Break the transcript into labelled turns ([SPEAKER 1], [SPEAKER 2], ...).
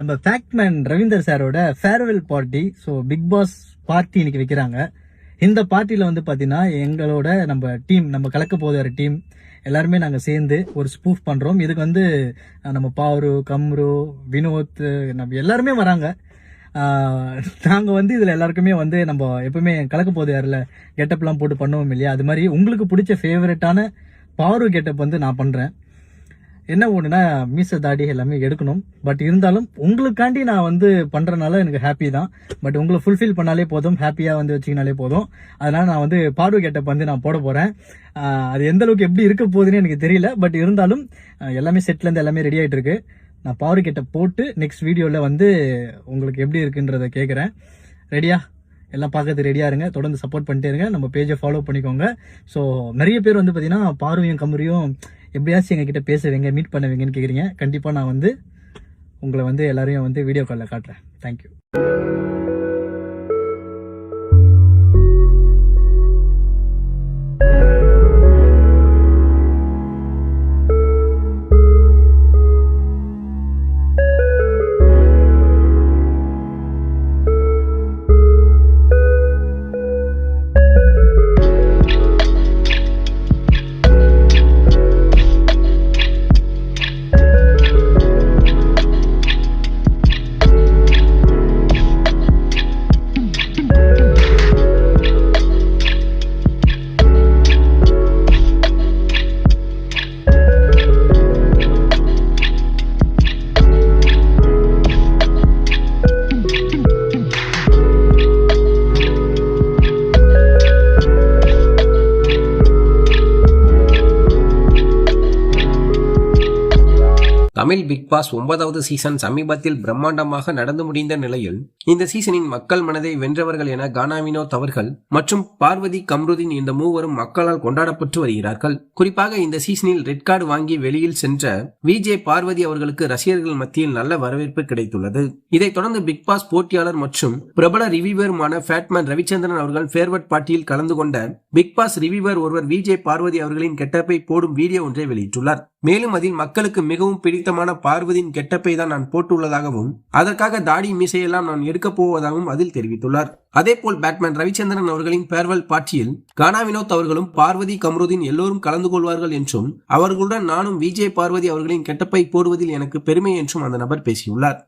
[SPEAKER 1] நம்ம ஃபேக்ட்மேன் ரவீந்தர் சாரோட farewell party. So Bigg Boss party இன்னைக்கு வைக்கிறாங்க. இந்த பார்ட்டியில் வந்து பார்த்தீங்கன்னா எங்களோட நம்ம கலக்க போகிற டீம் எல்லாருமே நாங்கள் சேர்ந்து ஒரு ஸ்பூஃப் பண்ணுறோம். இதுக்கு வந்து நம்ம பாரு, கம்ரு, வினோத், நம்ம எல்லாருமே வராங்க. நாங்கள் வந்து இதில் எல்லாருக்குமே வந்து நம்ம எப்பவுமே கலக்க போது யாரில் கெட்டப்லாம் போட்டு பண்ணுவோம் இல்லையா, அது மாதிரி உங்களுக்கு பிடிச்ச ஃபேவரட்டான பாரு கெட்டப் வந்து நான் பண்ணுறேன். என்ன ஒன்றுனா மீச தாடி எல்லாமே எடுக்கணும். பட் இருந்தாலும் உங்களுக்காண்டி நான் வந்து பண்ணுறனால எனக்கு ஹாப்பி தான். பட் உங்களை ஃபுல்ஃபில் பண்ணாலே போதும், ஹாப்பியாக வந்து வச்சிங்கனாலே போதும். அதனால் நான் வந்து பார்வை கெட்டப் வந்து நான் போட போகிறேன். அது எந்த அளவுக்கு எப்படி இருக்க போகுதுன்னு எனக்கு தெரியல. பட் இருந்தாலும் எல்லாமே செட்லேருந்து எல்லாமே ரெடி ஆகிட்டு இருக்கு. நான் பார்வை கெட்டப் போட்டு நெக்ஸ்ட் வீடியோவில் வந்து உங்களுக்கு எப்படி இருக்குன்றதை கேட்குறேன். ரெடியா? எல்லாம் பார்க்கறதுக்கு ரெடியாக இருங்க. தொடர்ந்து சப்போர்ட் பண்ணிட்டே இருங்க. நம்ம பேஜை ஃபாலோ பண்ணிக்கோங்க. ஸோ நிறைய பேர் வந்து பார்த்தீங்கன்னா பார்வையும் கமரியும் எப்படியாச்சும் எங்ககிட்ட பேச வைங்க, மீட் பண்ண வைங்கன்னு கேட்குறீங்க. கண்டிப்பாக நான் வந்து உங்களை வந்து எல்லாரையும் வந்து வீடியோ காலில் காட்டுறேன். தேங்க்யூ.
[SPEAKER 2] தமிழ் பிக் பாஸ் 9வது சீசன் சமீபத்தில் பிரம்மாண்டமாக நடந்து முடிந்த நிலையில் இந்த சீசனின் மக்கள் மனதை வென்றவர்கள் என கானா வினோத் அவர்கள் மற்றும் பார்வதி கம்ருதீன் இந்த மூவரும் மக்களால் கொண்டாடப்பட்டு வருகிறார்கள். குறிப்பாக இந்த சீசனில் ரெட் கார்டு வாங்கி வெளியில் சென்ற விஜே பார்வதி அவர்களுக்கு ரசிகர்கள் மத்தியில் நல்ல வரவேற்பு கிடைத்துள்ளது. இதைத் தொடர்ந்து பிக் பாஸ் போட்டியாளர் மற்றும் பிரபல ரிவியூவருமான ஃபேட்மேன் ரவிச்சந்திரன் அவர்கள் ஃபேர்வெல் பார்ட்டியில் கலந்து கொண்ட பிக் பாஸ் ரிவியூவர் ஒருவர் விஜே பார்வதி அவர்களின் கெட்டப்பை போடும் வீடியோ ஒன்றை வெளியிட்டுள்ளார். மேலும் அதில் மக்களுக்கு மிகவும் பிடித்தமான பார்வதியின் கெட்டப்பை தான் நான் போட்டுள்ளதாகவும் அதற்காக தாடி மீசையெல்லாம் நான் எடுக்க போவதாகவும் அதில் தெரிவித்துள்ளார். அதேபோல் பேட்மேன் ரவிச்சந்திரன் அவர்களின் ஃபேர்வெல் பார்ட்டியில் கானா வினோத் அவர்களும் பார்வதி கம்ருதீன் எல்லோரும் கலந்து கொள்வார்கள் என்றும் அவர்களுடன் நானும் விஜய் பார்வதி அவர்களின் கெட்டப்பை போடுவதில் எனக்கு பெருமை என்றும் அந்த நபர் பேசியுள்ளார்.